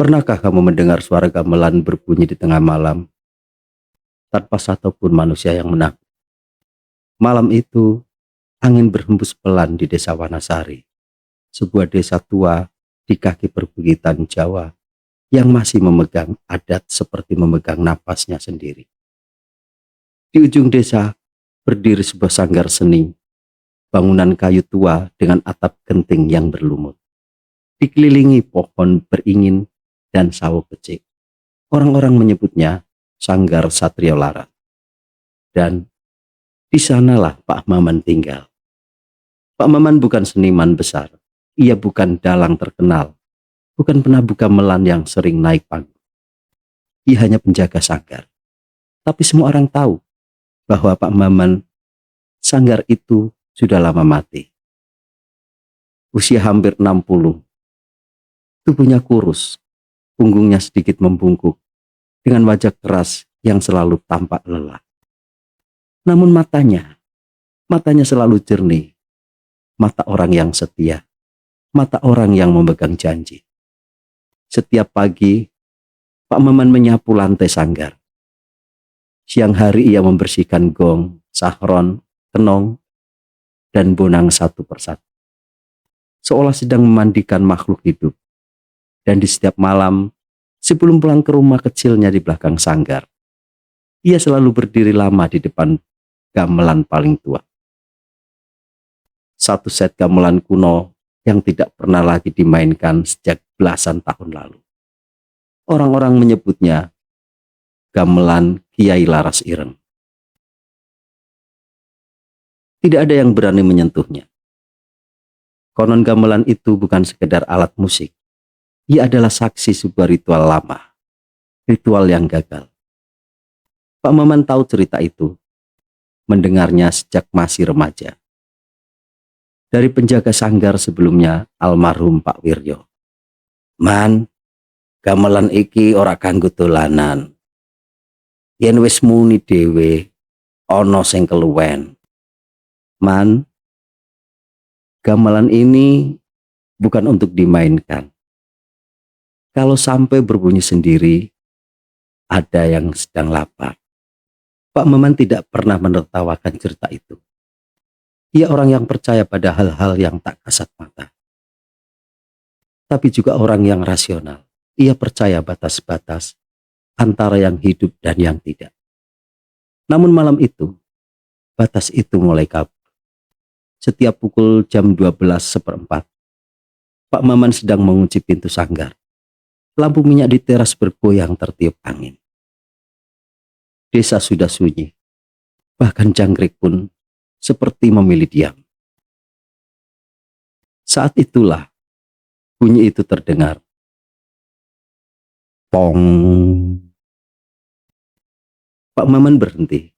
Pernahkah kamu mendengar suara gamelan berbunyi di tengah malam tanpa satupun manusia yang menang? Malam itu, angin berhembus pelan di desa Wanasari, sebuah desa tua di kaki perbukitan Jawa yang masih memegang adat seperti memegang napasnya sendiri. Di ujung desa berdiri sebuah sanggar seni, bangunan kayu tua dengan atap genting yang berlumut. Dikelilingi pohon beringin dan sawo kecil. Orang-orang menyebutnya Sanggar Satrio Lara. Dan di sanalah Pak Maman tinggal. Pak Maman bukan seniman besar. Ia bukan dalang terkenal. Bukan penabuh gamelan yang sering naik panggung. Ia hanya penjaga sanggar. Tapi semua orang tahu bahwa Pak Maman sanggar itu sudah lama mati. Usia hampir 60. Tubuhnya kurus, punggungnya sedikit membungkuk, dengan wajah keras yang selalu tampak lelah. Namun matanya selalu jernih. Mata orang yang setia, mata orang yang memegang janji. Setiap pagi, Pak Maman menyapu lantai sanggar. Siang hari ia membersihkan gong, sahron, kenong, dan bonang satu persatu. Seolah sedang memandikan makhluk hidup. Dan di setiap malam, sebelum pulang ke rumah kecilnya di belakang sanggar, ia selalu berdiri lama di depan gamelan paling tua. Satu set gamelan kuno yang tidak pernah lagi dimainkan sejak belasan tahun lalu. Orang-orang menyebutnya gamelan Kiai Laras Ireng. Tidak ada yang berani menyentuhnya. Konon gamelan itu bukan sekedar alat musik. Ia adalah saksi sebuah ritual lama, ritual yang gagal. Pak Maman tahu cerita itu, mendengarnya sejak masih remaja. Dari penjaga sanggar sebelumnya, almarhum Pak Wiryo. Man, gamelan iki ora kanggo dolanan. Yen wis muni dhewe, ana sing keluwen. Man, gamelan ini bukan untuk dimainkan. Kalau sampai berbunyi sendiri, ada yang sedang lapar. Pak Maman tidak pernah menertawakan cerita itu. Ia orang yang percaya pada hal-hal yang tak kasat mata. Tapi juga orang yang rasional. Ia percaya batas-batas antara yang hidup dan yang tidak. Namun malam itu, batas itu mulai kabur. Setiap pukul jam 12:15, Pak Maman sedang mengunci pintu sanggar. Lampu minyak di teras bergoyang tertiup angin. Desa sudah sunyi. Bahkan jangkrik pun seperti memilih diam. Saat itulah bunyi itu terdengar. Pong. Pak Maman berhenti.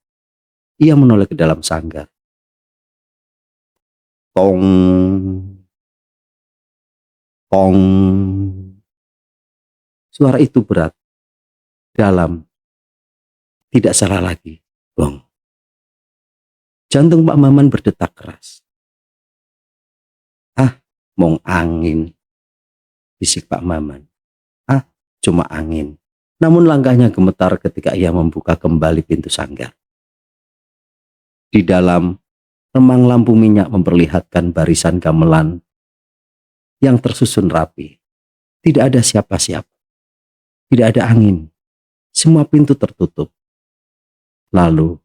Ia menoleh ke dalam sanggar. Tong. Pong. Suara itu berat, dalam, tidak salah lagi, gong. Jantung Pak Maman berdetak keras. Ah, mong angin, bisik Pak Maman. Ah, cuma angin. Namun langkahnya gemetar ketika ia membuka kembali pintu sanggar. Di dalam, remang lampu minyak memperlihatkan barisan gamelan yang tersusun rapi. Tidak ada siapa-siapa. Tidak ada angin. Semua pintu tertutup. Lalu,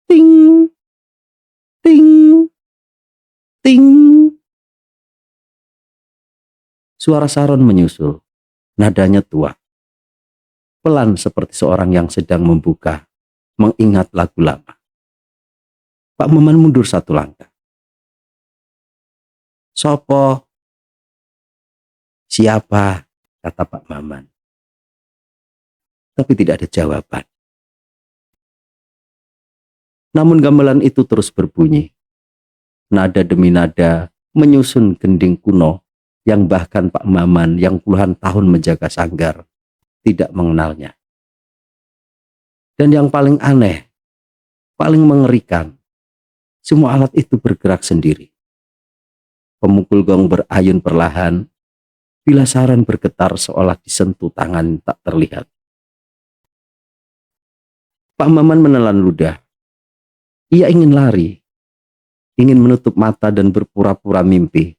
ting, ting, ting. Suara saron menyusul. Nadanya tua. Pelan seperti seorang yang sedang membuka, mengingat lagu lama. Pak Maman mundur satu langkah. Sopo? Siapa? Kata Pak Maman. Tapi tidak ada jawaban. Namun gamelan itu terus berbunyi. Nada demi nada menyusun gending kuno yang bahkan Pak Maman yang puluhan tahun menjaga sanggar tidak mengenalnya. Dan yang paling aneh, paling mengerikan, semua alat itu bergerak sendiri. Pemukul gong berayun perlahan, Bila saran bergetar seolah disentuh tangan tak terlihat. Pak Maman menelan ludah. Ia ingin lari, ingin menutup mata dan berpura-pura mimpi.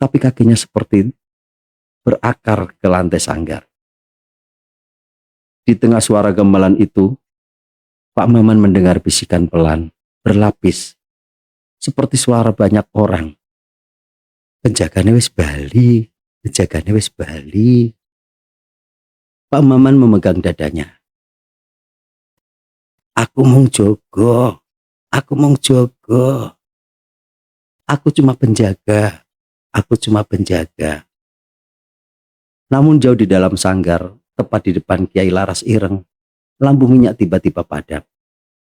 Tapi kakinya seperti berakar ke lantai sanggar. Di tengah suara gamelan itu, Pak Maman mendengar bisikan pelan, berlapis, seperti suara banyak orang. Penjagane wis bali, penjagane wis bali. Pak Maman memegang dadanya. Aku mung jogo, aku mung jogo. Aku cuma penjaga, aku cuma penjaga. Namun jauh di dalam sanggar, tepat di depan Kiai Laras Ireng, lambung minyak tiba-tiba padam.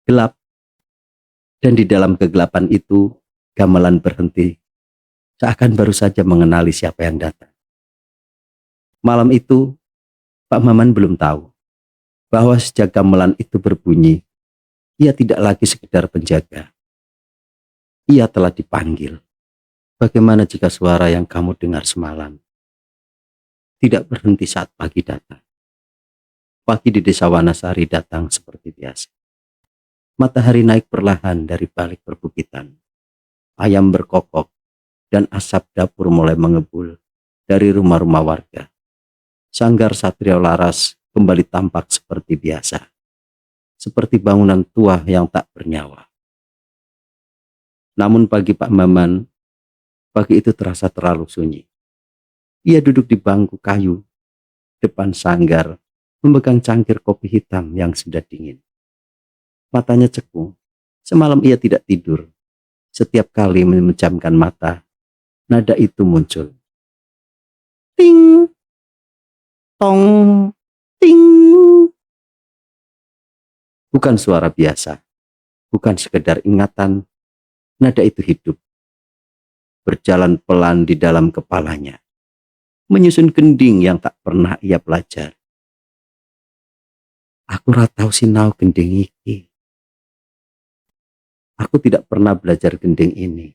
Gelap. Dan di dalam kegelapan itu, gamelan berhenti. Seakan baru saja mengenali siapa yang datang. Malam itu, Pak Maman belum tahu bahwa sejak gamelan itu berbunyi, ia tidak lagi sekedar penjaga. Ia telah dipanggil. Bagaimana jika suara yang kamu dengar semalam tidak berhenti saat pagi datang? Pagi di desa Wanasari datang seperti biasa. Matahari naik perlahan dari balik perbukitan. Ayam berkokok dan asap dapur mulai mengebul dari rumah-rumah warga. Sanggar Satrio Laras kembali tampak seperti biasa. Seperti bangunan tua yang tak bernyawa. Namun bagi Pak Maman, pagi itu terasa terlalu sunyi. Ia duduk di bangku kayu depan sanggar, memegang cangkir kopi hitam yang sudah dingin. Matanya cekung. Semalam ia tidak tidur. Setiap kali memejamkan mata, nada itu muncul. Ting, tong, ting. Bukan suara biasa, bukan sekedar ingatan. Nada itu hidup, berjalan pelan di dalam kepalanya, menyusun gending yang tak pernah ia pelajari. Aku ratau sinau gending iki. Aku tidak pernah belajar gending ini,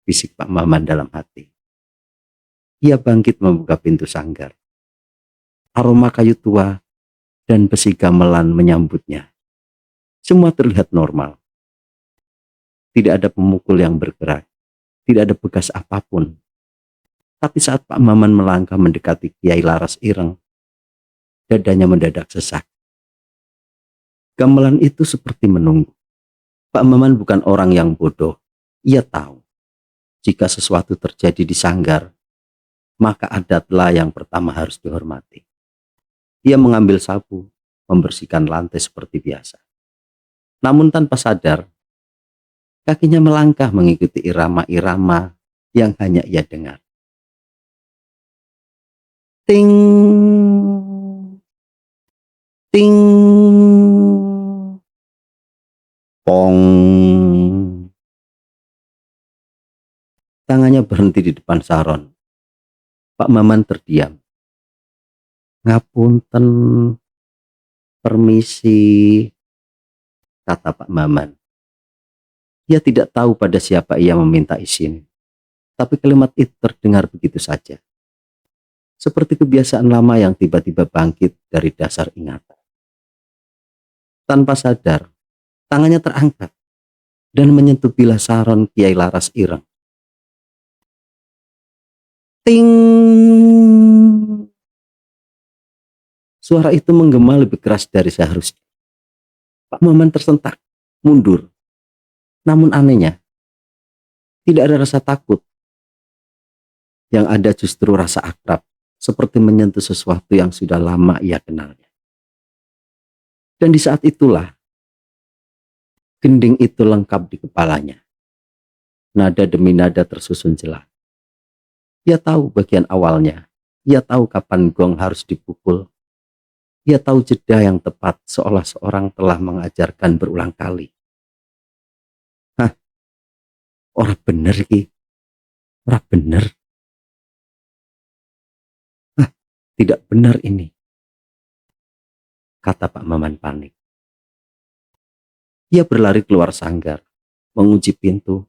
bisik Pak Maman dalam hati. Ia bangkit membuka pintu sanggar. Aroma kayu tua dan besi gamelan menyambutnya. Semua terlihat normal. Tidak ada pemukul yang bergerak, tidak ada bekas apapun. Tapi saat Pak Maman melangkah mendekati Kiai Laras Ireng, dadanya mendadak sesak. Gamelan itu seperti menunggu. Pak Maman bukan orang yang bodoh. Ia tahu, jika sesuatu terjadi di sanggar, maka adatlah yang pertama harus dihormati. Ia mengambil sapu, membersihkan lantai seperti biasa. Namun tanpa sadar, kakinya melangkah mengikuti irama-irama yang hanya ia dengar. Ting, ting, pong. Tangannya berhenti di depan saron. Pak Maman terdiam. Ngapunten, permisi, kata Pak Maman. Ia tidak tahu pada siapa ia meminta izin. Tapi kalimat itu terdengar begitu saja. Seperti kebiasaan lama yang tiba-tiba bangkit dari dasar ingatan. Tanpa sadar, tangannya terangkat dan menyentuh bilah saron Kiai Laras Ireng. Ting! Suara itu menggema lebih keras dari seharusnya. Pak Maman tersentak, mundur. Namun anehnya, tidak ada rasa takut. Yang ada justru rasa akrab, seperti menyentuh sesuatu yang sudah lama ia kenalnya. Dan di saat itulah, gending itu lengkap di kepalanya. Nada demi nada tersusun jelas. Ia tahu bagian awalnya, ia tahu kapan gong harus dipukul. Ia tahu jeda yang tepat seolah seorang telah mengajarkan berulang kali. Hah, ora bener ki, ora bener. Hah, tidak benar ini, kata Pak Maman panik. Ia berlari keluar sanggar, mengunci pintu,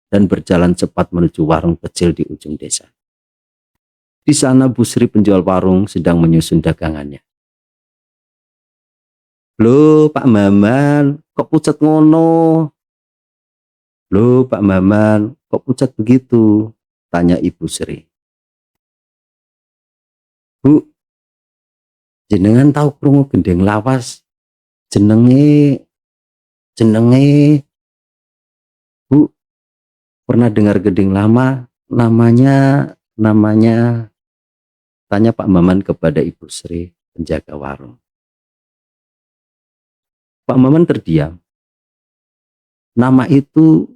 dan berjalan cepat menuju warung kecil di ujung desa. Di sana Bu Sri penjual warung sedang menyusun dagangannya. "Loh Pak Maman, kok pucat ngono? Loh Pak Maman, kok pucat begitu?" tanya Ibu Sri. "Bu, jenengan tahu krungu gendeng lawas jenenge jenenge Bu, pernah dengar gending lama namanya namanya?" tanya Pak Maman kepada Ibu Sri, penjaga warung. Pak Maman terdiam. Nama itu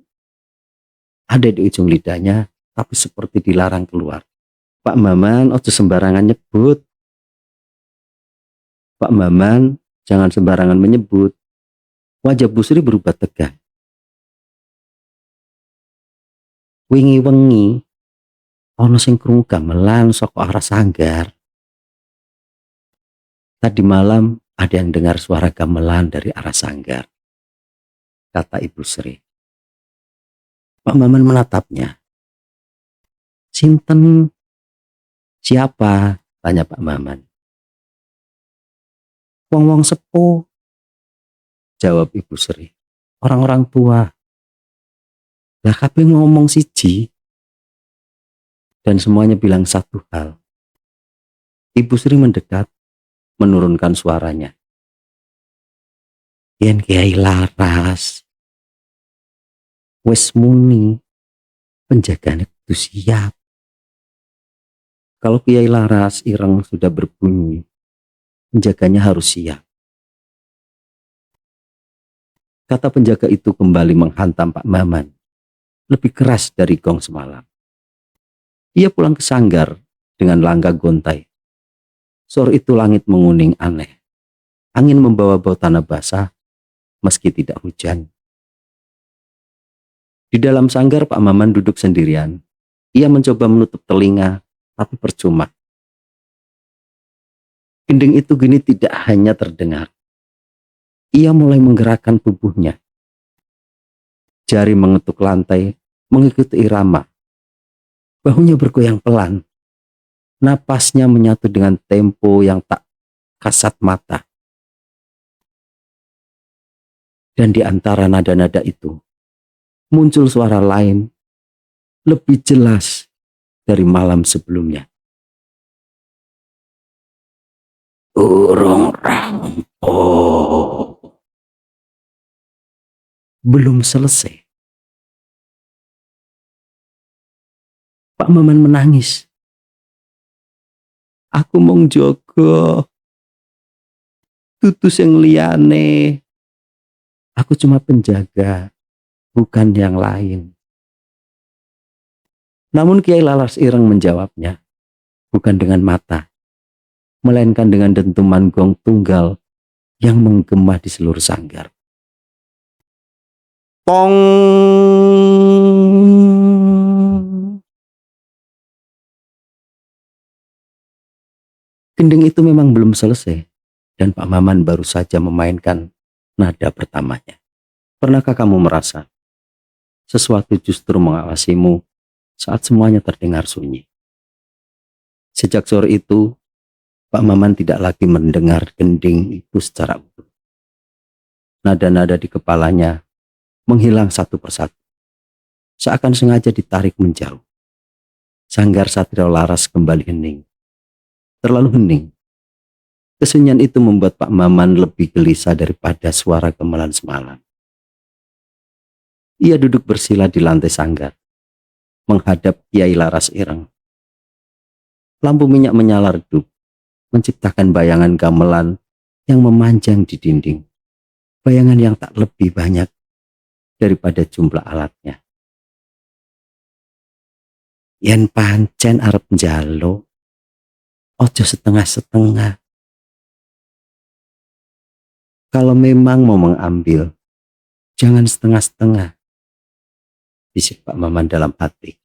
ada di ujung lidahnya, tapi seperti dilarang keluar. "Pak Maman, ojo sembarangan nyebut. Pak Maman, jangan sembarangan menyebut." Wajah Bu Sri berubah tegang. "Wingi wengi ana sing krungu gamelan saka arah sanggar. Tadi malam ada yang dengar suara gamelan dari arah sanggar," kata Ibu Sri. Pak Maman menatapnya. "Sinten? Siapa?" tanya Pak Maman. "Wong-wong sepuh," jawab Ibu Sri. "Orang-orang tua." Lah kabeh ngomong siji dan semuanya bilang satu hal. Ibu Sri mendekat, menurunkan suaranya. "Yen Kiai Laras wis muni, penjagane kudu siap. Kalau Kiai Laras ireng sudah berbunyi, penjaganya harus siap." Kata penjaga itu kembali menghantam Pak Maman, lebih keras dari gong semalam. Ia pulang ke sanggar dengan langkah gontai. Sore itu langit menguning aneh. Angin membawa bau tanah basah meski tidak hujan. Di dalam sanggar Pak Maman duduk sendirian. Ia mencoba menutup telinga, tapi percuma. Gending itu gini tidak hanya terdengar. Ia mulai menggerakkan tubuhnya. Jari mengetuk lantai, mengikuti irama. Bahunya bergoyang pelan. Napasnya menyatu dengan tempo yang tak kasat mata. Dan di antara nada-nada itu, muncul suara lain, lebih jelas dari malam sebelumnya. "Urung rampung." Belum selesai. Pak Maman menangis. "Aku mung jaga, dudu sing liyane. Aku cuma penjaga, bukan yang lain." Namun Kiai Laras Ireng menjawabnya, bukan dengan mata, melainkan dengan dentuman gong tunggal yang menggema di seluruh sanggar. Tong! Gending itu memang belum selesai, dan Pak Maman baru saja memainkan nada pertamanya. Pernahkah kamu merasa sesuatu justru mengawasimu saat semuanya terdengar sunyi? Sejak sore itu, Pak Maman tidak lagi mendengar gending itu secara utuh. Nada-nada di kepalanya menghilang satu persatu, seakan sengaja ditarik menjauh. Sanggar Satrio Laras kembali hening, terlalu hening. Kesunyian itu membuat Pak Maman lebih gelisah daripada suara gamelan semalam. Ia duduk bersila di lantai sanggar, menghadap Kiai Laras Ireng. Lampu minyak menyala redup, menciptakan bayangan gamelan yang memanjang di dinding. Bayangan yang tak lebih banyak daripada jumlah alatnya. "Yen pancen arep njalo, ojo setengah-setengah. Kalau memang mau mengambil, jangan setengah-setengah," bisik Pak Maman dalam hati.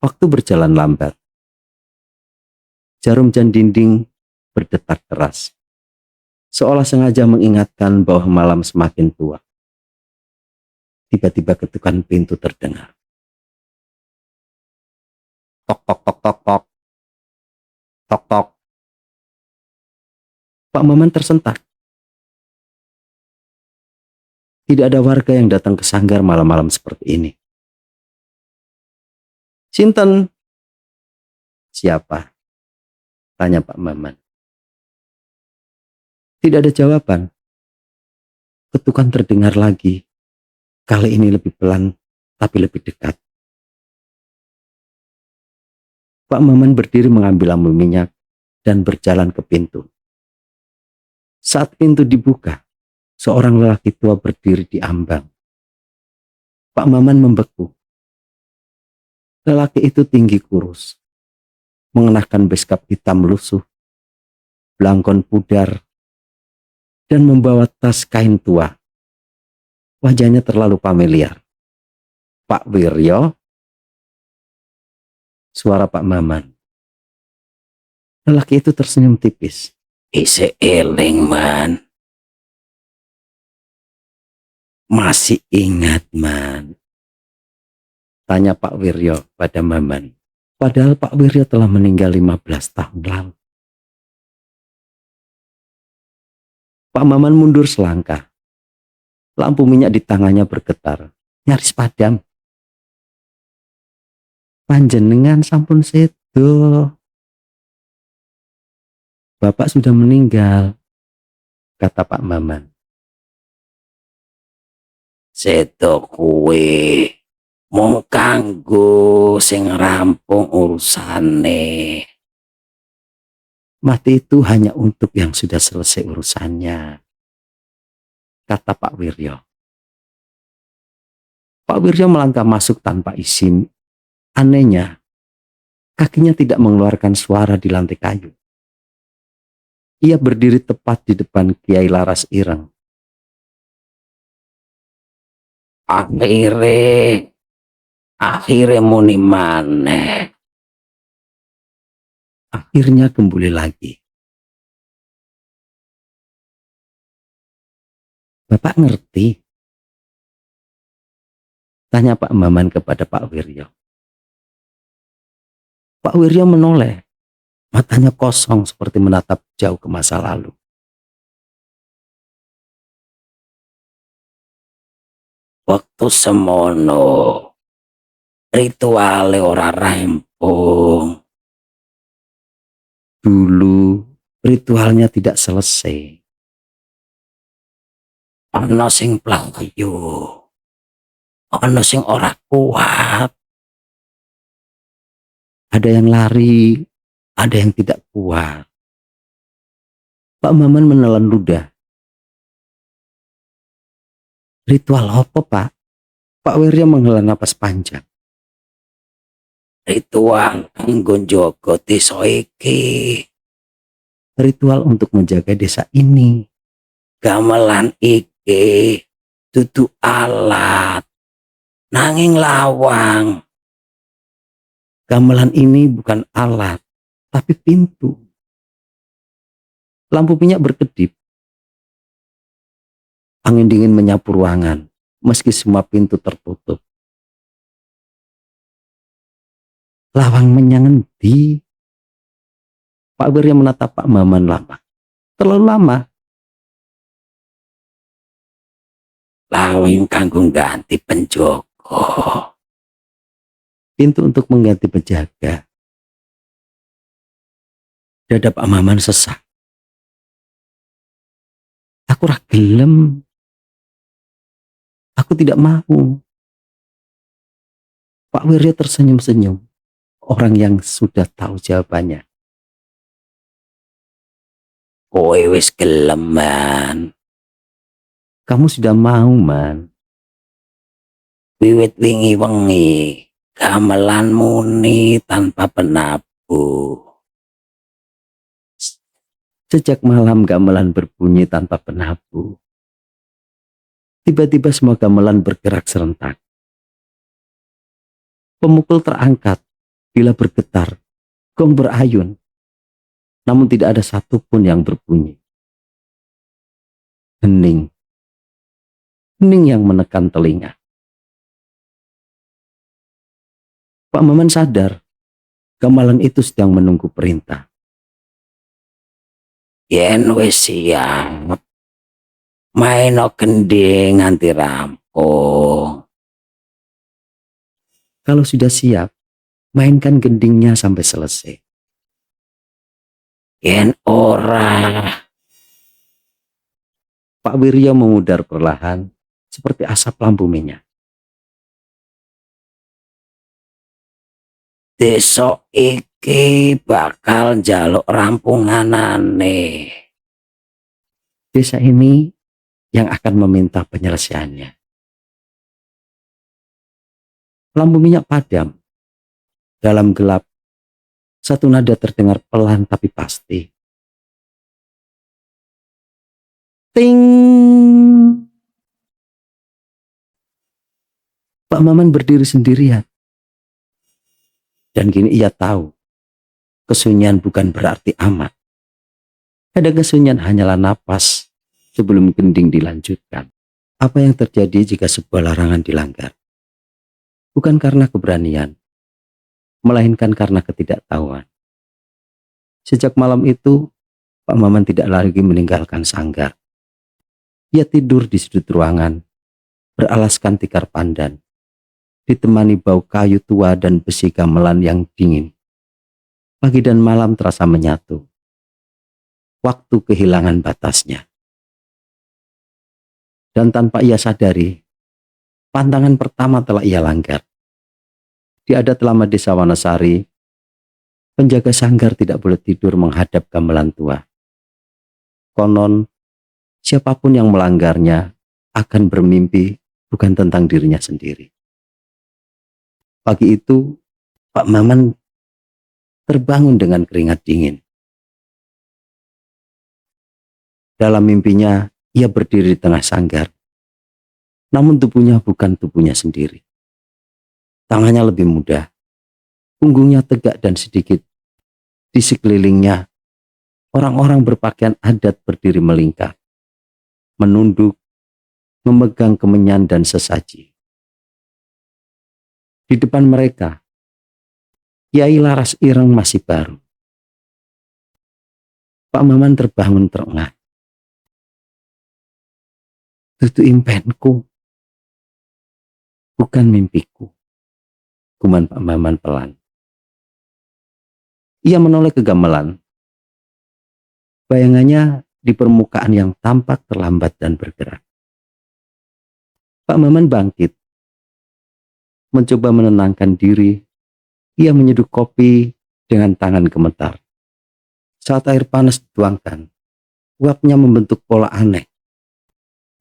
Waktu berjalan lambat. Jarum jam dinding berdetak keras, seolah sengaja mengingatkan bahwa malam semakin tua. Tiba-tiba ketukan pintu terdengar. Tok tok tok tok tok tok tok. Pak Maman tersentak. Tidak ada warga yang datang ke sanggar malam-malam seperti ini. Sinten? Siapa? Tanya Pak Maman. Tidak ada jawaban. Ketukan terdengar lagi. Kali ini lebih pelan, tapi lebih dekat. Pak Maman berdiri mengambil lampu minyak dan berjalan ke pintu. Saat pintu dibuka, seorang lelaki tua berdiri di ambang. Pak Maman membeku. Lelaki itu tinggi kurus, mengenakan beskap hitam lusuh, belangkon pudar, dan membawa tas kain tua. Wajahnya terlalu familiar. Pak Wiryo? Suara Pak Maman. Lelaki itu tersenyum tipis. Isi eling, Man. Masih ingat, Man? Tanya Pak Wiryo pada Maman. Padahal Pak Wiryo telah meninggal 15 tahun lalu. Pak Maman mundur selangkah. Lampu minyak di tangannya bergetar, nyaris padam. Panjenengan sampun sedo. Bapak sudah meninggal, kata Pak Maman. Sedo kuwe mung kanggo sing rampung urusane. Mati itu hanya untuk yang sudah selesai urusannya, kata Pak Wiryo. Pak Wiryo melangkah masuk tanpa izin. Anehnya, kakinya tidak mengeluarkan suara di lantai kayu. Ia berdiri tepat di depan Kiai Laras Ireng. Akhirnya muni maneh. Akhirnya kembali lagi. Bapak ngerti? Tanya Pak Maman kepada Pak Wiryo. Pak Wiryo menoleh. Matanya kosong seperti menatap jauh ke masa lalu. Waktu semono, rituale ora rampung. Dulu, ritualnya tidak selesai. Ana sing playu, ana sing ora kuat. Ada yang lari, ada yang tidak kuat. Pak Maman menelan ludah. Ritual apa, Pak? Pak Wiryo menghela napas panjang. Ritual kanggo njaga desa iki. Ritual untuk menjaga desa ini. Gamelan iki dudu alat, nanging lawang. Gamelan ini bukan alat, tapi pintu. Lampu minyak berkedip. Angin dingin menyapu ruangan, meski semua pintu tertutup. Lawang menyangendi. Pak Wiryo menatap Pak Maman lama. Terlalu lama. Lawang kanggo ganti penjaga. Pintu untuk mengganti penjaga. Dada Pak Maman sesak. Aku ra gelem. Aku tidak mau. Pak Wiryo tersenyum-senyum. Orang yang sudah tahu jawabannya. Kowe wis gelem, Man. Kamu sudah mau, Man. Wiwit wingi wengi, gamelan muni tanpa penabuh. Sejak malam gamelan berbunyi tanpa penabuh. Tiba-tiba semua gamelan bergerak serentak. Pemukul terangkat, bila bergetar, gong berayun. Namun tidak ada satupun yang berbunyi. Hening. Hening yang menekan telinga. Pak Maman sadar. Gamelan itu sedang menunggu perintah. Yen wis siap, maino gending nganti rampung. Kalau sudah siap, mainkan gendingnya sampai selesai. Yen ora. Pak Wiryo memudar perlahan seperti asap lampu minyak. Besok iki bakal njaluk rampunganane. Desa ini yang akan meminta penyelesaiannya. Lampu minyak padam. Dalam gelap, satu nada terdengar pelan tapi pasti. Ting! Pak Maman berdiri sendirian. Dan kini ia tahu, kesunyian bukan berarti amat. Kadang kesunyian hanyalah napas sebelum gending dilanjutkan. Apa yang terjadi jika sebuah larangan dilanggar? Bukan karena keberanian, melainkan karena ketidaktahuan. Sejak malam itu, Pak Maman tidak lagi meninggalkan sanggar. Ia tidur di sudut ruangan, beralaskan tikar pandan, ditemani bau kayu tua dan besi gamelan yang dingin. Pagi dan malam terasa menyatu. Waktu kehilangan batasnya. Dan tanpa ia sadari, pantangan pertama telah ia langgar. Di adat lama desa Wanasari, penjaga sanggar tidak boleh tidur menghadap gamelan tua. Konon, siapapun yang melanggarnya akan bermimpi bukan tentang dirinya sendiri. Pagi itu, Pak Maman terbangun dengan keringat dingin. Dalam mimpinya, ia berdiri di tengah sanggar. Namun tubuhnya bukan tubuhnya sendiri. Tangannya lebih mudah. Punggungnya tegak dan sedikit. Di sekelilingnya, orang-orang berpakaian adat berdiri melingkar. Menunduk, memegang kemenyan dan sesaji. Di depan mereka, Kiai Laras Ireng masih baru. Pak Maman terbangun terengah. Itu impenku, bukan mimpiku, guman Pak Maman pelan. Ia menoleh ke gamelan. Bayangannya di permukaan yang tampak terlambat dan bergerak. Pak Maman bangkit. Mencoba menenangkan diri, ia menyeduh kopi dengan tangan gemetar. Saat air panas dituangkan, uapnya membentuk pola aneh.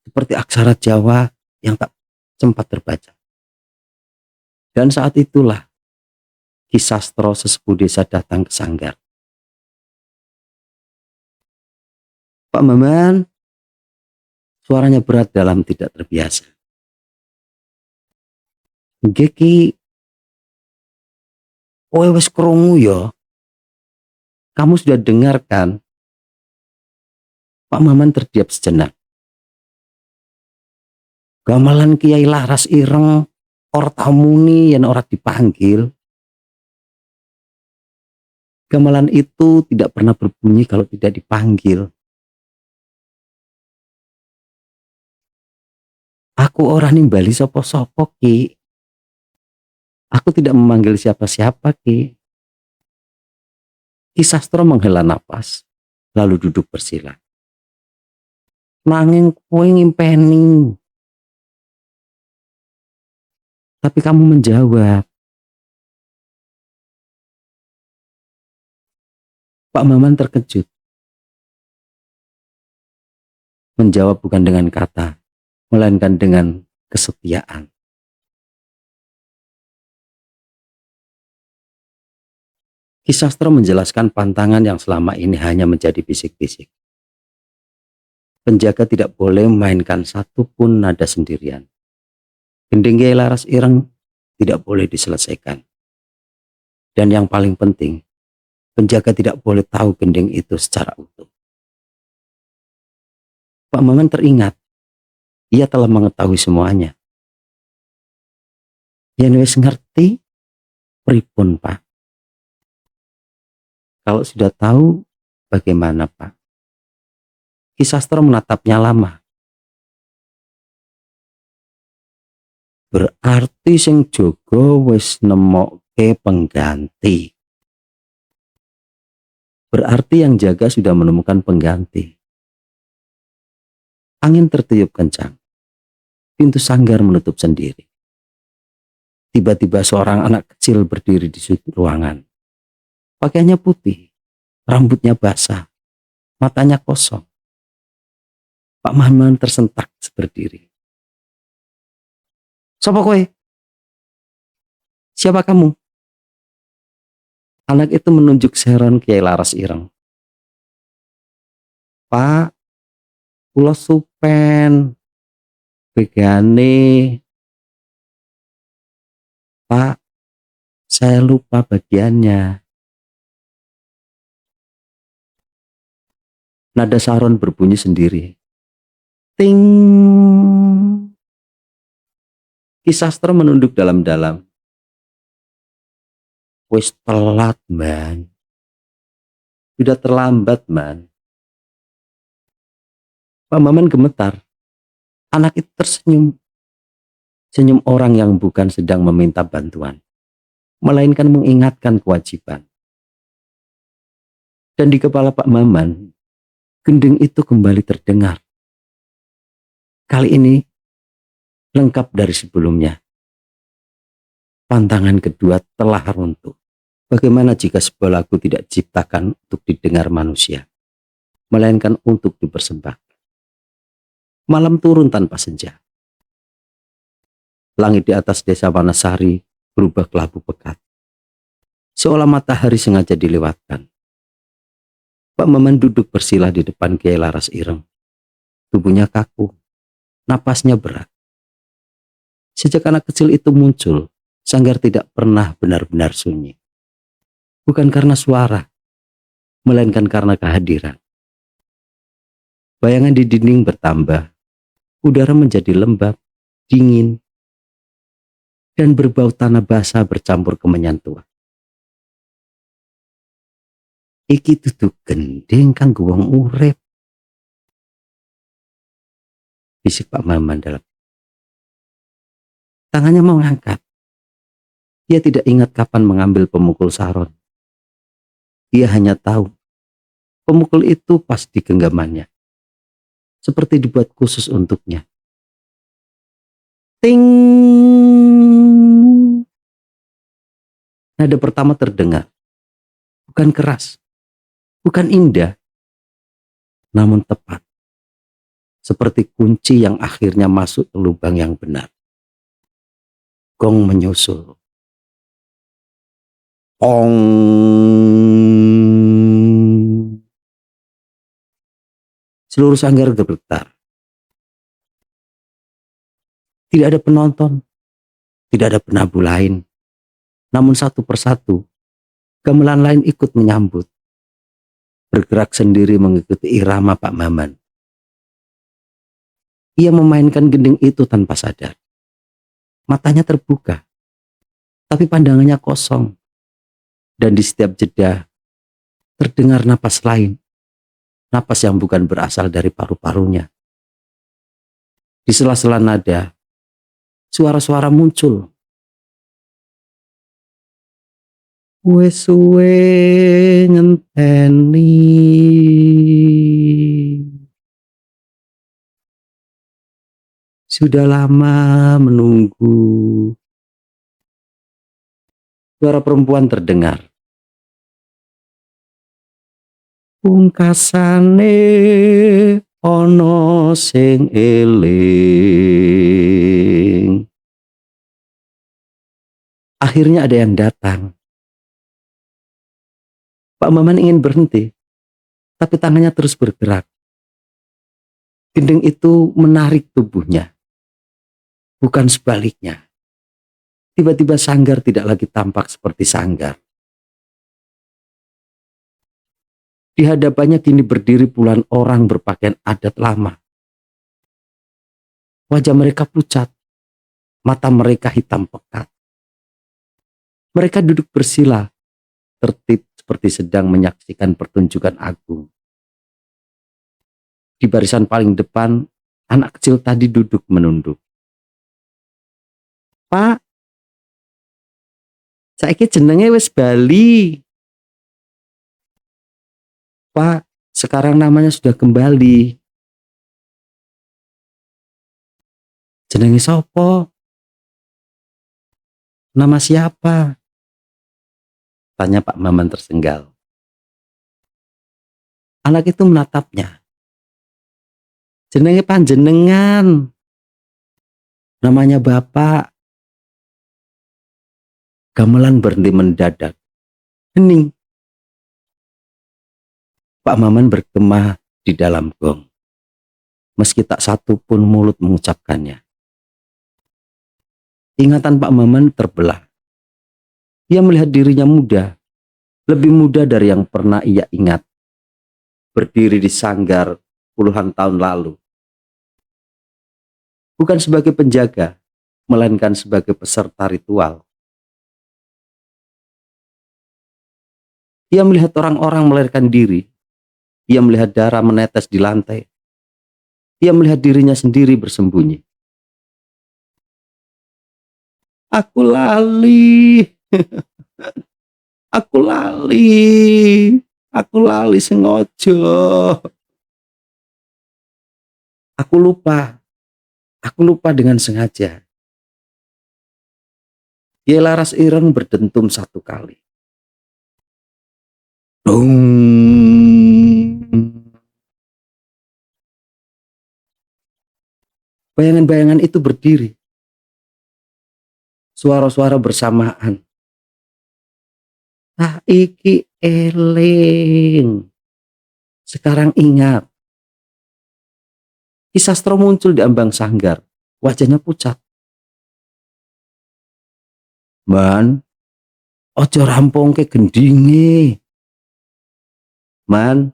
Seperti aksara Jawa yang tak sempat terbaca. Dan saat itulah Ki Sastro sesepuh desa datang ke sanggar. Pak Maman, suaranya berat dalam tidak terbiasa. Nggih Ki, kowe wis krungu ya? Kamu sudah dengar kan? Pak Maman terdiam sejenak. Gamelan Kiai Laras Ireng or tamuni yen ora dipanggil. Gamelan itu tidak pernah berbunyi kalau tidak dipanggil. Aku ora nimbali sopo-sopo Ki. Aku tidak memanggil siapa-siapa Ki. Ki Sastro menghela napas, lalu duduk bersila. Nanging kowe ngimpeni. Tapi kamu menjawab. Pak Maman terkejut. Menjawab bukan dengan kata, melainkan dengan kesetiaan. Ki Sastro menjelaskan pantangan yang selama ini hanya menjadi bisik-bisik. Penjaga tidak boleh memainkan satu pun nada sendirian. Gending Kiai Laras Ireng tidak boleh diselesaikan. Dan yang paling penting, penjaga tidak boleh tahu gending itu secara utuh. Pak Maman teringat, ia telah mengetahui semuanya. Yen wis ngerti, pripun Pak? Kalau sudah tahu, bagaimana Pak? Ki Sastra menatapnya lama. Berarti sing jaga wis nemokke pengganti. Berarti yang jaga sudah menemukan pengganti. Angin tertiup kencang. Pintu sanggar menutup sendiri. Tiba-tiba seorang anak kecil berdiri di sudut ruangan. Pakaiannya putih, rambutnya basah, matanya kosong. Pak Maman tersentak berdiri. "Sapa kowe? Siapa kamu?" Anak itu menunjuk Seron Kiai Laras Ireng. "Pak, kula supen. Begane. Pak, saya lupa bagiannya." Nada saron berbunyi sendiri. Ting. Ki Sastra menunduk dalam-dalam. "Wis telat, Man. Sudah terlambat, Man." Pak Maman gemetar. Anak itu tersenyum. Senyum orang yang bukan sedang meminta bantuan, melainkan mengingatkan kewajiban. Dan di kepala Pak Maman, gending itu kembali terdengar. Kali ini lengkap dari sebelumnya. Pantangan kedua telah runtuh. Bagaimana jika sebuah lagu tidak diciptakan untuk didengar manusia, melainkan untuk dipersembahkan? Malam turun tanpa senja. Langit di atas desa Wanasari berubah kelabu pekat. Seolah matahari sengaja dilewatkan. Pak Maman duduk bersila di depan Kiai Laras Ireng. Tubuhnya kaku, napasnya berat. Sejak anak kecil itu muncul, sanggar tidak pernah benar-benar sunyi. Bukan karena suara, melainkan karena kehadiran. Bayangan di dinding bertambah, udara menjadi lembab, dingin, dan berbau tanah basah bercampur kemenyan tua. "Iki dudu gending kanggo wong urip," bisik Pak Maman dalam. Tangannya mau ngangkat. Dia tidak ingat kapan mengambil pemukul saron. Dia hanya tahu pemukul itu pas di genggamannya, seperti dibuat khusus untuknya. Ting. Nada pertama terdengar. Bukan keras, bukan indah, namun tepat. Seperti kunci yang akhirnya masuk ke lubang yang benar. Gong menyusul. Ong. Seluruh sanggar bergetar. Tidak ada penonton, tidak ada penabuh lain. Namun satu persatu, gamelan lain ikut menyambut. Bergerak sendiri mengikuti irama Pak Maman. Ia memainkan gending itu tanpa sadar. Matanya terbuka, tapi pandangannya kosong. Dan di setiap jeda, terdengar napas lain. Napas yang bukan berasal dari paru-parunya. Di sela-sela nada, suara-suara muncul. Wes suwe ngenteni. Sudah lama menunggu. Suara perempuan terdengar. Pungkasane ono sing eling. Akhirnya ada yang datang. Pak Maman ingin berhenti, tapi tangannya terus bergerak. Gending itu menarik tubuhnya, bukan sebaliknya. Tiba-tiba sanggar tidak lagi tampak seperti sanggar. Di hadapannya kini berdiri puluhan orang berpakaian adat lama. Wajah mereka pucat, mata mereka hitam pekat. Mereka duduk bersila, tertib seperti sedang menyaksikan pertunjukan agung. Di barisan paling depan, anak kecil tadi duduk menunduk. Pak, saiki jenenge wis bali. Pak, sekarang namanya sudah kembali. Jenenge sopo? Nama siapa? Tanya Pak Maman tersenggal. Anak itu menatapnya. Jenenge panjenengan. Namanya Bapak. Gamelan berhenti mendadak. Hening. Pak Maman bergema di dalam gong. Meski tak satu pun mulut mengucapkannya. Ingatan Pak Maman terbelah. Ia melihat dirinya muda. Lebih muda dari yang pernah ia ingat. Berdiri di sanggar puluhan tahun lalu. Bukan sebagai penjaga, melainkan sebagai peserta ritual. Ia melihat orang-orang melarikan diri. Ia melihat darah menetes di lantai. Ia melihat dirinya sendiri bersembunyi. Aku lali. Aku lali. Aku lali sengaja. Aku lupa. Aku lupa dengan sengaja. Ia laras ireng berdentum satu kali. Bayangan-bayangan itu berdiri. Suara-suara bersamaan. Iki eling. Sekarang ingat. Ki Sastro muncul di ambang sanggar. Wajahnya pucat. Man, ojo rampung ke gendinge. Man,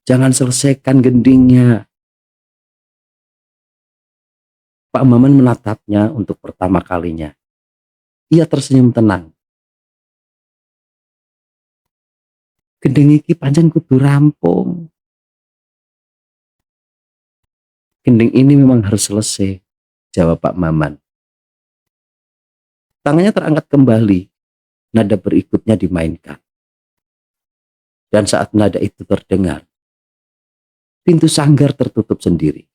jangan selesaikan gendingnya. Pak Maman menatapnya untuk pertama kalinya. Ia tersenyum tenang. Gending iki pancen kudu rampung. Gending ini memang harus selesai, jawab Pak Maman. Tangannya terangkat kembali, nada berikutnya dimainkan. Dan saat nada itu terdengar, pintu sanggar tertutup sendiri.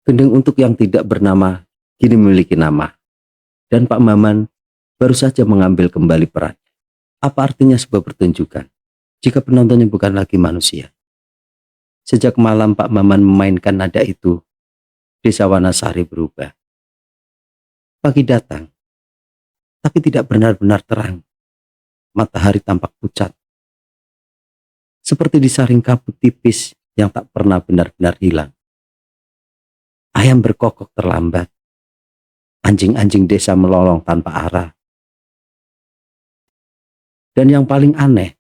Gending untuk yang tidak bernama kini memiliki nama. Dan Pak Maman baru saja mengambil kembali peran. Apa artinya sebuah pertunjukan jika penontonnya bukan lagi manusia? Sejak malam Pak Maman memainkan nada itu, Desa Wanasari berubah. Pagi datang, tapi tidak benar-benar terang. Matahari tampak pucat. Seperti disaring kabut tipis yang tak pernah benar-benar hilang. Ayam berkokok terlambat. Anjing-anjing desa melolong tanpa arah. Dan yang paling aneh,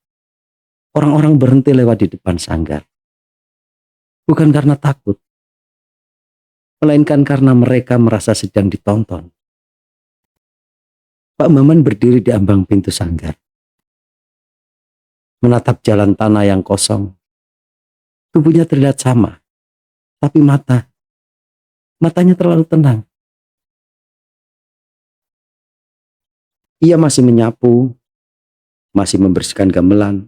orang-orang berhenti lewat di depan sanggar. Bukan karena takut, melainkan karena mereka merasa sedang ditonton. Pak Maman berdiri di ambang pintu sanggar. Menatap jalan tanah yang kosong. Tubuhnya terlihat sama, tapi matanya terlalu tenang. Ia masih menyapu, masih membersihkan gamelan.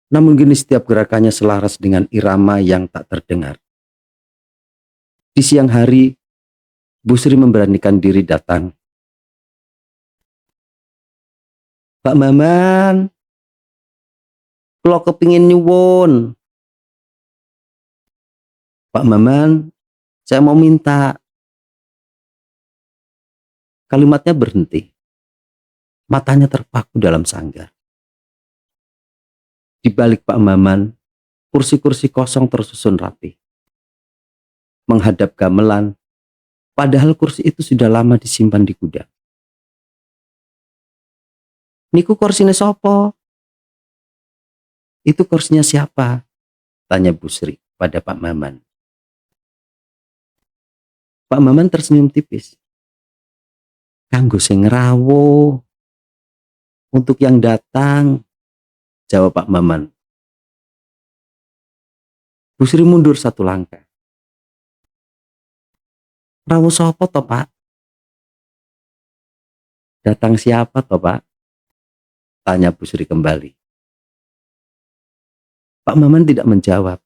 Namun kini setiap gerakannya selaras dengan irama yang tak terdengar. Di siang hari, Bu Sri memberanikan diri datang. Pak Maman, kalau kepingin nyuwun. Pak Maman, saya mau minta. Kalimatnya berhenti. Matanya terpaku dalam sanggar. Di balik Pak Maman, kursi-kursi kosong tersusun rapi. Menghadap gamelan, padahal kursi itu sudah lama disimpan di gudang. Niku kursine sopo? Itu kursinya siapa? Tanya Bu Sri pada Pak Maman. Pak Maman tersenyum tipis. Kanggo sing ngrawuh. Untuk yang datang, jawab Pak Maman. Bu Sri mundur satu langkah. Rawuh sapa to, Pak? Datang siapa to, Pak? Tanya Bu Sri kembali. Pak Maman tidak menjawab.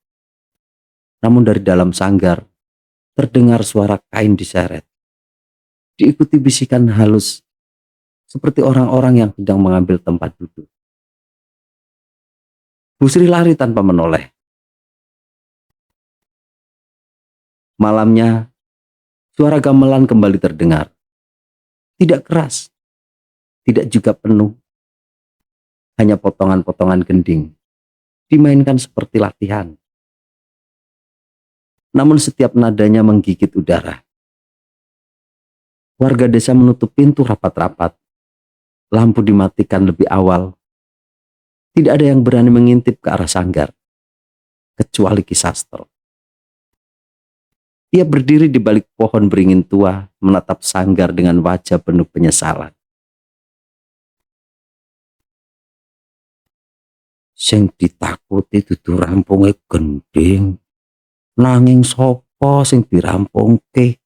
Namun dari dalam sanggar terdengar suara kain diseret. Diikuti bisikan halus seperti orang-orang yang sedang mengambil tempat duduk. Bu Sri lari tanpa menoleh. Malamnya, suara gamelan kembali terdengar. Tidak keras, tidak juga penuh. Hanya potongan-potongan gending, dimainkan seperti latihan. Namun setiap nadanya menggigit udara. Warga desa menutup pintu rapat-rapat. Lampu dimatikan lebih awal. Tidak ada yang berani mengintip ke arah sanggar, kecuali Ki Sastro. Ia berdiri di balik pohon beringin tua, menatap sanggar dengan wajah penuh penyesalan. Sing ditakuti dudu rampunge gending, nanging sapa sing dirampungke?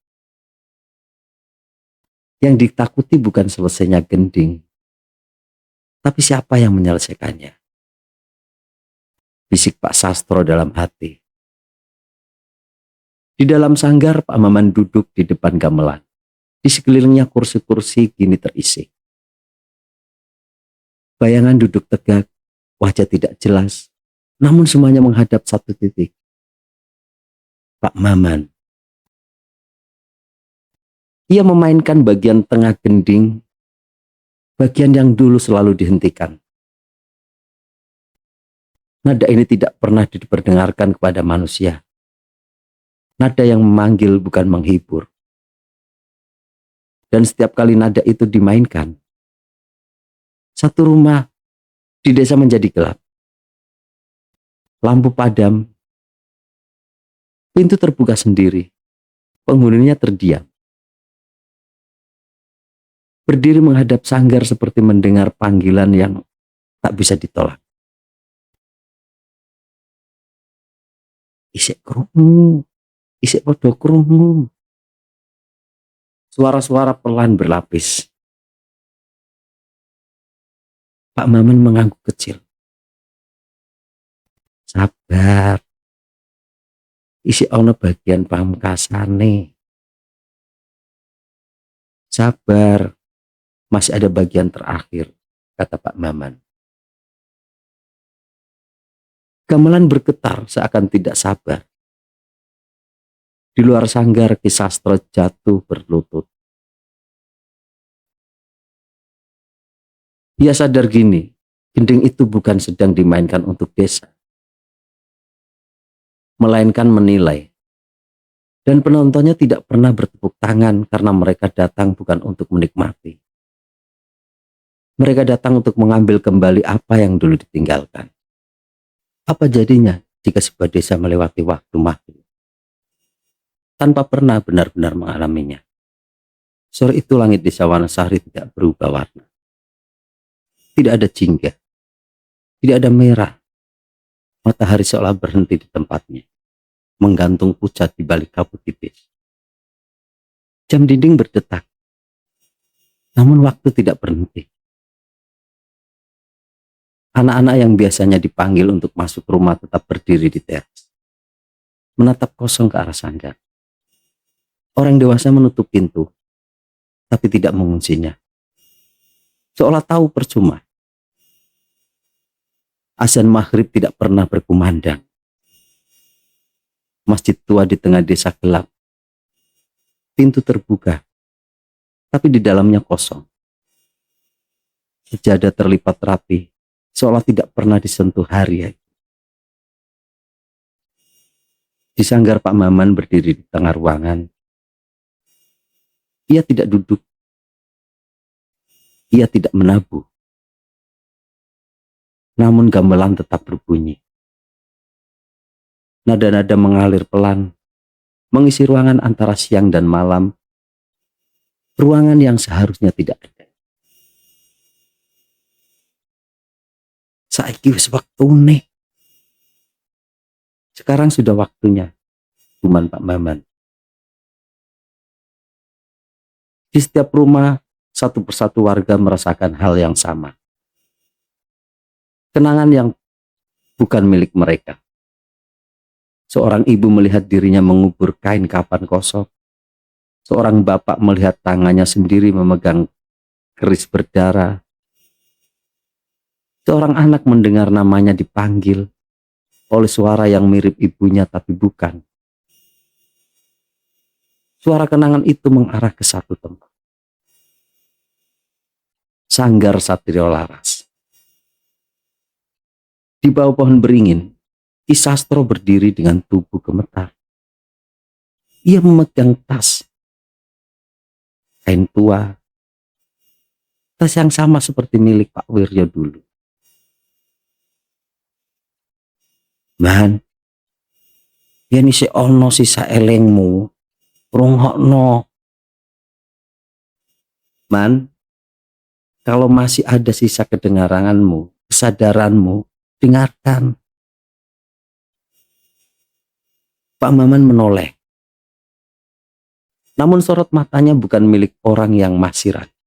Yang ditakuti bukan selesainya gending, tapi siapa yang menyelesaikannya? Bisik Pak Sastro dalam hati. Di dalam sanggar Pak Maman duduk di depan gamelan. Di sekelilingnya kursi-kursi kini terisi. Bayangan duduk tegak, wajah tidak jelas, namun semuanya menghadap satu titik. Pak Maman. Ia memainkan bagian tengah gending, bagian yang dulu selalu dihentikan. Nada ini tidak pernah diperdengarkan kepada manusia. Nada yang memanggil bukan menghibur. Dan setiap kali nada itu dimainkan, satu rumah di desa menjadi gelap. Lampu padam, pintu terbuka sendiri, penghuninya terdiam. Berdiri menghadap sanggar seperti mendengar panggilan yang tak bisa ditolak. Isik krungu, isik podo krungu. Suara-suara pelan berlapis. Pak Maman mengangguk kecil. Sabar. Isik ana bagian pamkasane. Sabar. Masih ada bagian terakhir, kata Pak Maman. Gamelan bergetar seakan tidak sabar. Di luar sanggar Ki Sastro jatuh berlutut. Ia sadar gini, gending itu bukan sedang dimainkan untuk desa, melainkan menilai. Dan penontonnya tidak pernah bertepuk tangan karena mereka datang bukan untuk menikmati. Mereka datang untuk mengambil kembali apa yang dulu ditinggalkan. Apa jadinya jika sebuah desa melewati waktu maghrib tanpa pernah benar-benar mengalaminya? Sore itu langit desa Wanasari tidak berubah warna. Tidak ada jingga, tidak ada merah. Matahari seolah berhenti di tempatnya, menggantung pucat di balik kabut tipis. Jam dinding berdetak, namun waktu tidak berhenti. Anak-anak yang biasanya dipanggil untuk masuk rumah tetap berdiri di teras, menatap kosong ke arah sanggar. Orang dewasa menutup pintu, tapi tidak menguncinya. Seolah tahu percuma. Azan maghrib tidak pernah berkumandang. Masjid tua di tengah desa gelap. Pintu terbuka, tapi di dalamnya kosong. Sejadah terlipat rapi, seolah tidak pernah disentuh hari. Di sanggar Pak Maman berdiri di tengah ruangan. Ia tidak duduk. Ia tidak menabuh. Namun gamelan tetap berbunyi. Nada-nada mengalir pelan, mengisi ruangan antara siang dan malam. Ruangan yang seharusnya tidak ada. Saiki wis wektune. Sekarang sudah waktunya, kuman Pak Maman. Di setiap rumah, satu persatu warga merasakan hal yang sama. Kenangan yang bukan milik mereka. Seorang ibu melihat dirinya mengubur kain kafan kosong. Seorang bapak melihat tangannya sendiri memegang keris berdarah. Seorang anak mendengar namanya dipanggil oleh suara yang mirip ibunya tapi bukan. Suara kenangan itu mengarah ke satu tempat. Sanggar Satrio Laras. Di bawah pohon beringin, Ki Sastro berdiri dengan tubuh gemetar. Ia memegang tas. Kain tua. Tas yang sama seperti milik Pak Wiryo dulu. Man, yen isih ana sisa elengmu, rungokno. Man, kalau masih ada sisa kedengaranmu, kesadaranmu, dengarkan. Pak Maman menoleh. Namun sorot matanya bukan milik orang yang masih ragu.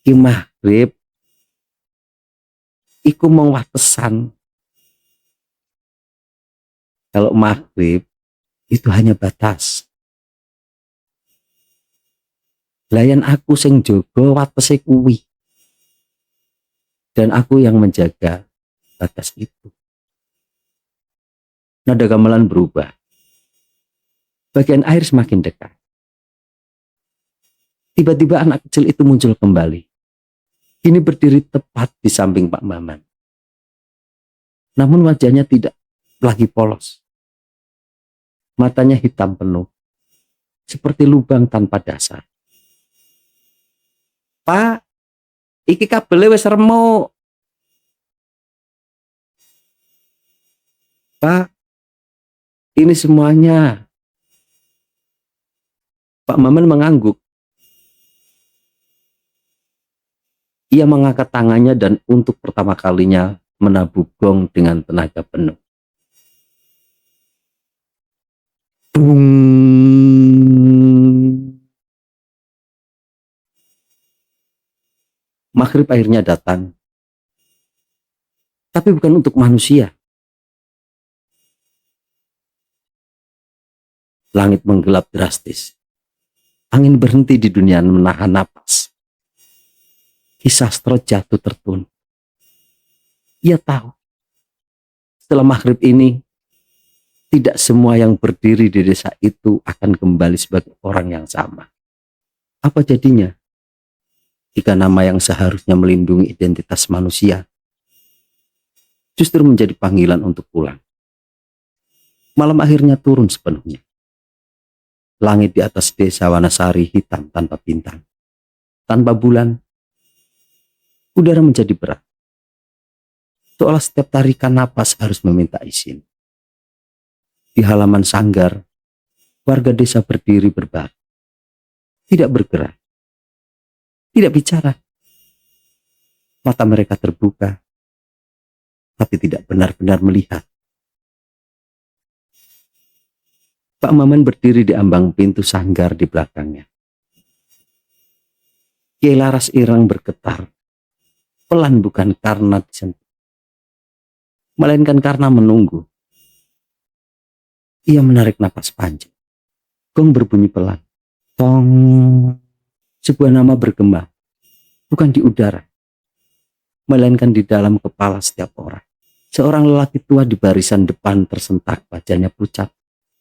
Ki Mahrib, iku mau watesan. Kalau maghrib itu hanya batas. Layan aku sing jogo watese kuwi. Dan aku yang menjaga batas itu. Nada gamelan berubah. Bagian air semakin dekat. Tiba-tiba anak kecil itu muncul kembali. Kini berdiri tepat di samping Pak Maman. Namun wajahnya tidak lagi polos. Matanya hitam penuh. Seperti lubang tanpa dasar. Pak, iki kabelnya wis remuk. Pak, ini semuanya. Pak Maman mengangguk. Ia mengangkat tangannya dan untuk pertama kalinya menabuh gong dengan tenaga penuh. Bung. Maghrib akhirnya datang. Tapi bukan untuk manusia. Langit menggelap drastis. Angin berhenti di dunia menahan napas. Ki Sastro jatuh tertun. Ia tahu. Setelah maghrib ini, tidak semua yang berdiri di desa itu akan kembali sebagai orang yang sama. Apa jadinya jika nama yang seharusnya melindungi identitas manusia justru menjadi panggilan untuk pulang? Malam akhirnya turun sepenuhnya. Langit di atas desa Wanasari hitam tanpa bintang. Tanpa bulan, udara menjadi berat. Seolah setiap tarikan napas harus meminta izin. Di halaman sanggar, warga desa berdiri berbaring. Tidak bergerak. Tidak bicara. Mata mereka terbuka, tapi tidak benar-benar melihat. Pak Maman berdiri di ambang pintu sanggar di belakangnya. Kiai Laras Ireng bergetar. Pelan bukan karena disentuh, melainkan karena menunggu. Ia menarik napas panjang. Gong berbunyi pelan. Tong. Sebuah nama bergema. Bukan di udara, melainkan di dalam kepala setiap orang. Seorang lelaki tua di barisan depan tersentak, wajahnya pucat.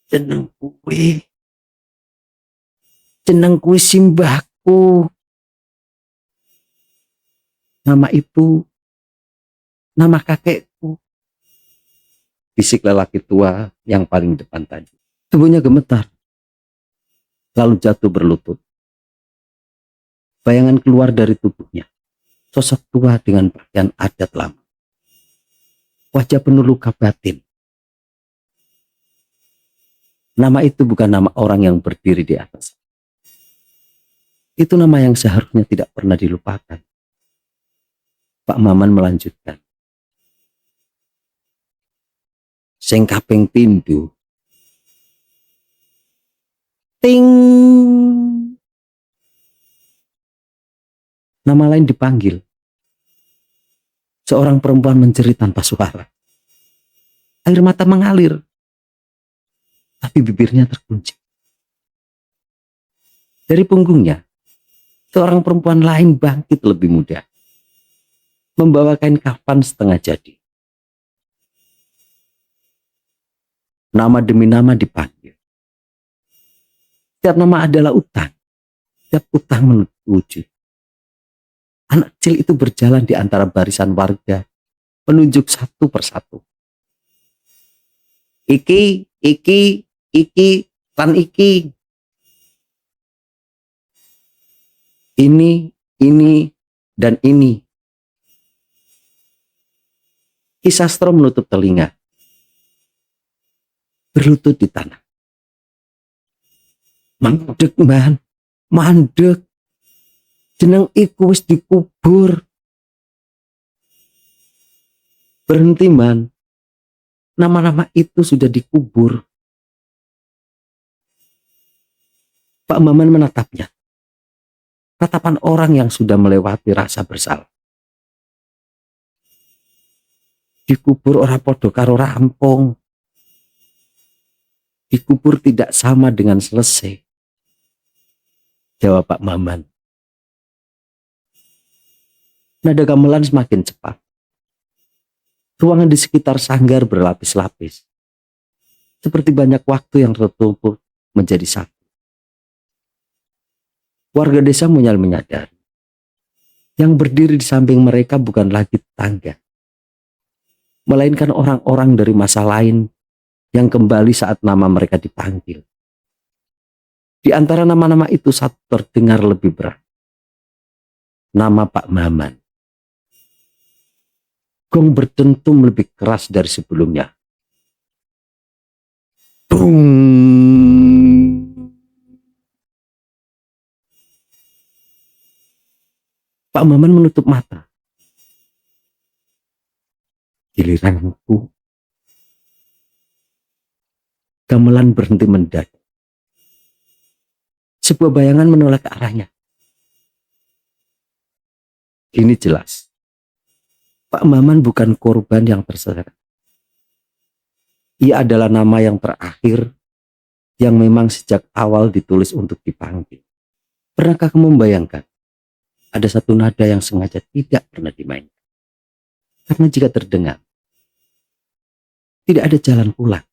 Jeneng kuwi simbahku. Nama itu nama kakekku. Bisik lelaki tua yang paling depan tadi. Tubuhnya gemetar, lalu jatuh berlutut. Bayangan keluar dari tubuhnya. Sosok tua dengan pakaian adat lama. Wajah penuh luka batin. Nama itu bukan nama orang yang berdiri di atas. Itu nama yang seharusnya tidak pernah dilupakan. Pak Maman melanjutkan. Sing kaping pindho. Ting. Nama lain dipanggil. Seorang perempuan menjerit tanpa suara. Air mata mengalir. Tapi bibirnya terkunci. Dari punggungnya, seorang perempuan lain bangkit lebih muda. Membawa kain kafan setengah jadi. Nama demi nama dipanggil. Setiap nama adalah utang. Setiap utang menuntut wujud. Anak kecil itu berjalan di antara barisan warga, menunjuk satu persatu. Iki, lan iki. Ini, dan ini. Ki Sastro menutup telinga. Berlutut di tanah. Mandek, man. Mandek. Jeneng iku wis dikubur. Berhenti, man. Nama-nama itu sudah dikubur. Pak Maman menatapnya. Tatapan orang yang sudah melewati rasa bersalah. Dikubur ora podo karo rampung. Dikubur tidak sama dengan selesai. Jawab Pak Maman. Nada gamelan semakin cepat. Ruangan di sekitar sanggar berlapis-lapis. Seperti banyak waktu yang tertumpuk menjadi satu. Warga desa mulai menyadari. Yang berdiri di samping mereka bukan lagi tetangga. Melainkan orang-orang dari masa lain yang kembali saat nama mereka dipanggil. Di antara nama-nama itu satu terdengar lebih berat. Nama Pak Maman. Gong berdentum lebih keras dari sebelumnya. Bung. Pak Maman menutup mata. Giliranku. Gamelan berhenti mendadak. Sebuah bayangan menoleh ke arahnya. Kini jelas. Pak Maman bukan korban yang terseret. Ia adalah nama yang terakhir yang memang sejak awal ditulis untuk dipanggil. Pernahkah kamu membayangkan? Ada satu nada yang sengaja tidak pernah dimainkan. Karena jika terdengar, tidak ada jalan pulang.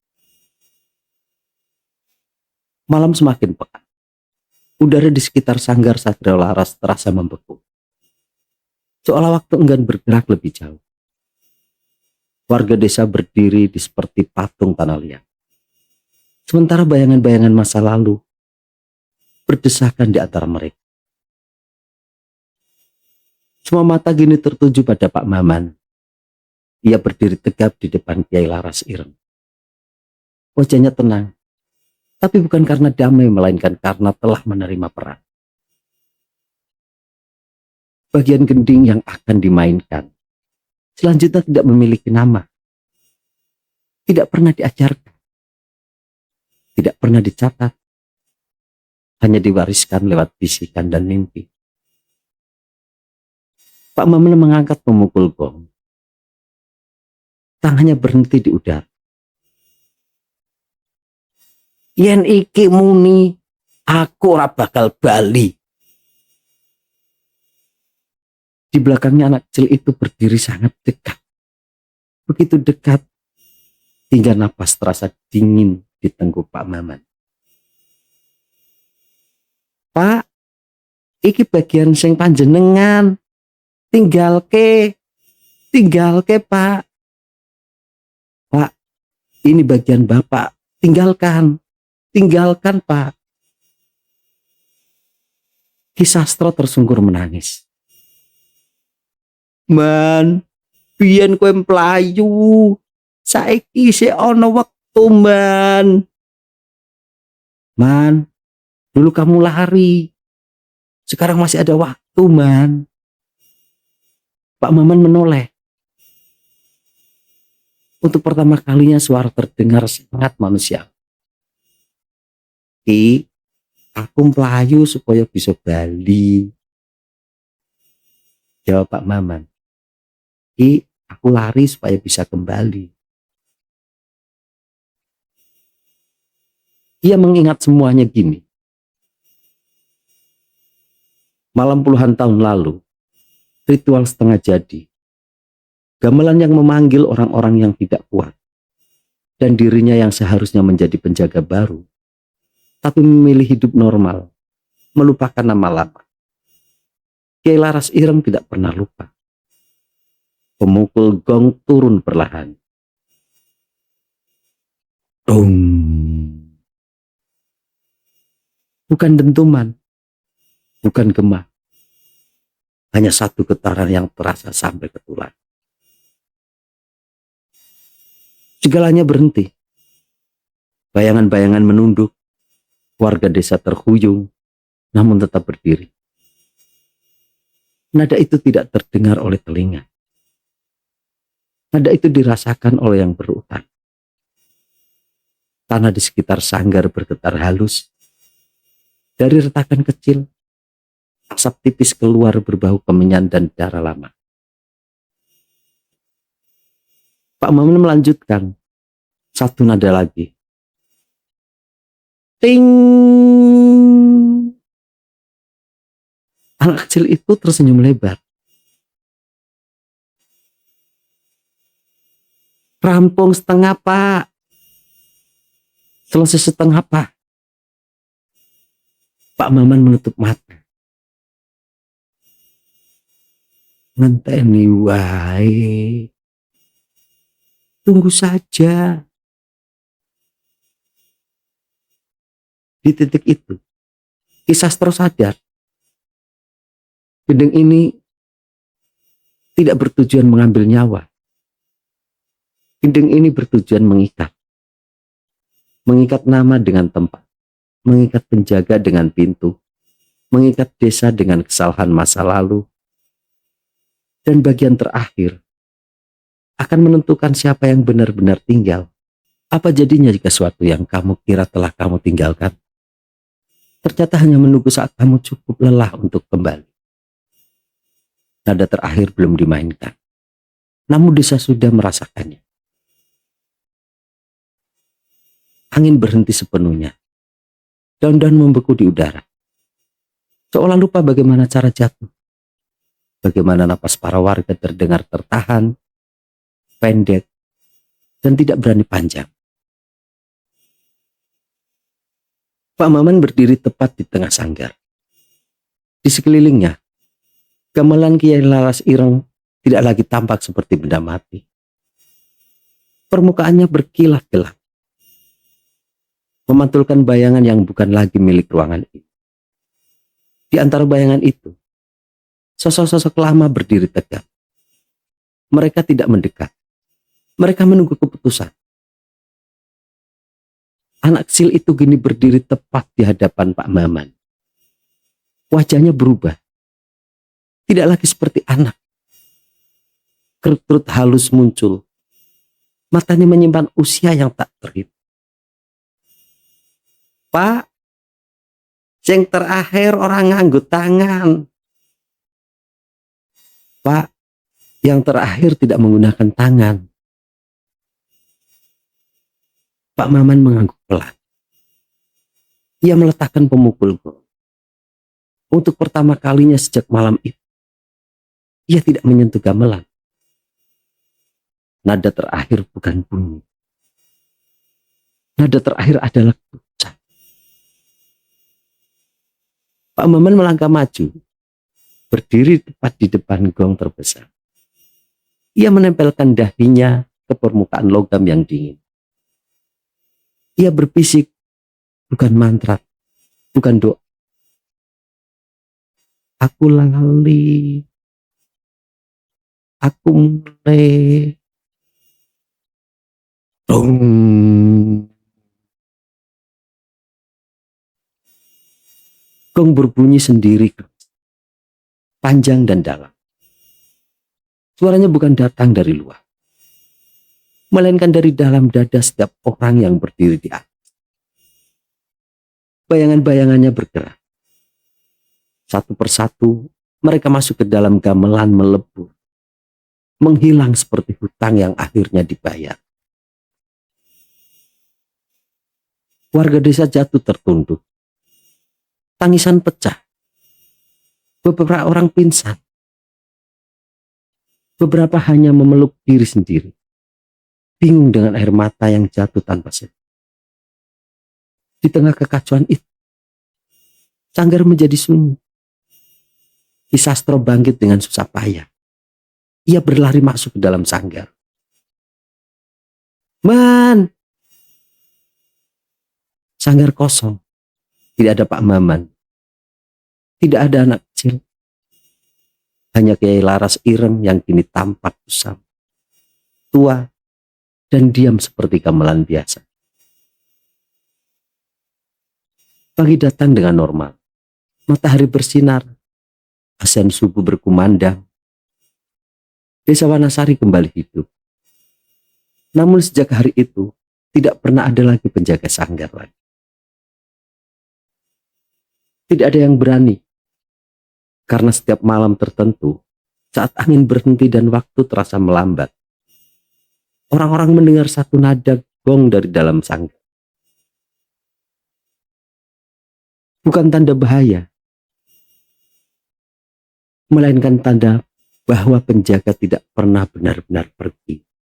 Malam semakin pekat. Udara di sekitar sanggar Satrio Laras terasa membeku. Seolah waktu enggan bergerak lebih jauh. Warga desa berdiri di seperti patung tanah liat. Sementara bayangan-bayangan masa lalu berdesakan di antara mereka. Semua mata kini tertuju pada Pak Maman. Ia berdiri tegap di depan Kiai Laras Ireng. Wajahnya tenang. Tapi bukan karena damai, melainkan karena telah menerima perang. Bagian gending yang akan dimainkan selanjutnya tidak memiliki nama. Tidak pernah diajarkan. Tidak pernah dicatat. Hanya diwariskan lewat bisikan dan mimpi. Pak Maman mengangkat pemukul gong. Tangannya berhenti di udara. Yen iki muni, aku ora bakal bali. Di belakangnya anak kecil itu berdiri sangat dekat. Begitu dekat, hingga napas terasa dingin di tengkuk Pak Maman. Pak, iki bagian sing panjenengan. Tinggalke Pak. Pak, ini bagian Bapak. Tinggalkan Pak. Ki Sastro tersungkur menangis. Man, biyen kowe mlayu. Saiki isih ana wektu, Man. Man, dulu kamu lari. Sekarang masih ada waktu, Man. Pak Maman menoleh. Untuk pertama kalinya suara terdengar sangat manusia. Ki, aku melayu supaya bisa bali. Jawab Pak Maman. Ki, aku lari supaya bisa kembali. Ia mengingat semuanya gini. Malam puluhan tahun lalu, ritual setengah jadi. Gamelan yang memanggil orang-orang yang tidak kuat. Dan dirinya yang seharusnya menjadi penjaga baru. Tapi memilih hidup normal. Melupakan nama lama. Kiai Laras Ireng tidak pernah lupa. Pemukul gong turun perlahan. Dong. Bukan dentuman. Bukan gema. Hanya satu getaran yang terasa sampai ke tulang. Segalanya berhenti. Bayangan-bayangan menunduk. Warga desa terhuyung, namun tetap berdiri. Nada itu tidak terdengar oleh telinga. Nada itu dirasakan oleh yang berutang. Tanah di sekitar sanggar bergetar halus. Dari retakan kecil, asap tipis keluar berbau kemenyan dan darah lama. Pak Maman melanjutkan. Satu nada lagi. Ting! Anak kecil itu tersenyum lebar. Rampung setengah, Pak. Selesai setengah, Pak. Pak Maman menutup mata. Ngenteni wae. Tunggu saja. Di titik itu, Ki Sastro sadar. Gendeng ini tidak bertujuan mengambil nyawa. Gendeng ini bertujuan mengikat. Mengikat nama dengan tempat. Mengikat penjaga dengan pintu. Mengikat desa dengan kesalahan masa lalu. Dan bagian terakhir akan menentukan siapa yang benar-benar tinggal. Apa jadinya jika suatu yang kamu kira telah kamu tinggalkan ternyata hanya menunggu saat kamu cukup lelah untuk kembali. Nada terakhir belum dimainkan, namun desa sudah merasakannya. Angin berhenti sepenuhnya. Daun-daun membeku di udara. Seolah lupa bagaimana cara jatuh. Bagaimana napas para warga terdengar tertahan, pendek, dan tidak berani panjang. Pak Maman berdiri tepat di tengah sanggar. Di sekelilingnya, gamelan Kiai Laras Ireng tidak lagi tampak seperti benda mati. Permukaannya berkilat-kilat, memantulkan bayangan yang bukan lagi milik ruangan ini. Di antara bayangan itu, sosok-sosok lama berdiri tegak. Mereka tidak mendekat. Mereka menunggu keputusan. Anak kecil itu kini berdiri tepat di hadapan Pak Maman. Wajahnya berubah. Tidak lagi seperti anak. Kerut-kerut halus muncul. Matanya menyimpan usia yang tak terhitung. Pak, yang terakhir orang nganggo tangan. Pak, yang terakhir tidak menggunakan tangan. Pak Maman mengangguk pelan. Ia meletakkan pemukul gong. Untuk pertama kalinya sejak malam itu, ia tidak menyentuh gamelan. Nada terakhir bukan bunyi. Nada terakhir adalah ucap. Pak Maman melangkah maju, berdiri tepat di depan gong terbesar. Ia menempelkan dahinya ke permukaan logam yang dingin. Ia berbisik, bukan mantra, bukan doa. Aku lali, aku mulai. Dong. Gong berbunyi sendiri. panjang dan dalam. Suaranya bukan datang dari luar, melainkan dari dalam dada setiap orang yang berdiri di atas. Bayangan-bayangannya bergerak. Satu persatu mereka masuk ke dalam gamelan melebur, menghilang seperti hutang yang akhirnya dibayar. Warga desa jatuh tertunduk. Tangisan pecah. Beberapa orang pingsan. Beberapa hanya memeluk diri sendiri, bingung dengan air mata yang jatuh tanpa sebab. Di tengah kekacauan itu, sanggar menjadi sunyi. Ki Sastro bangkit dengan susah payah. Ia berlari masuk ke dalam sanggar. Man! Sanggar kosong. Tidak ada Pak Maman. Tidak ada anak kecil. Hanya Kiai Laras Ireng yang kini tampak kusam, tua, dan diam seperti gamelan biasa. Pagi datang dengan normal. Matahari bersinar. Azan subuh berkumandang. Desa Wanasari kembali hidup. Namun sejak hari itu, tidak pernah ada lagi penjaga sanggar lagi. Tidak ada yang berani. Karena setiap malam tertentu, saat angin berhenti dan waktu terasa melambat, orang-orang mendengar satu nada gong dari dalam sanggar. Bukan tanda bahaya, melainkan tanda bahwa penjaga tidak pernah benar-benar pergi.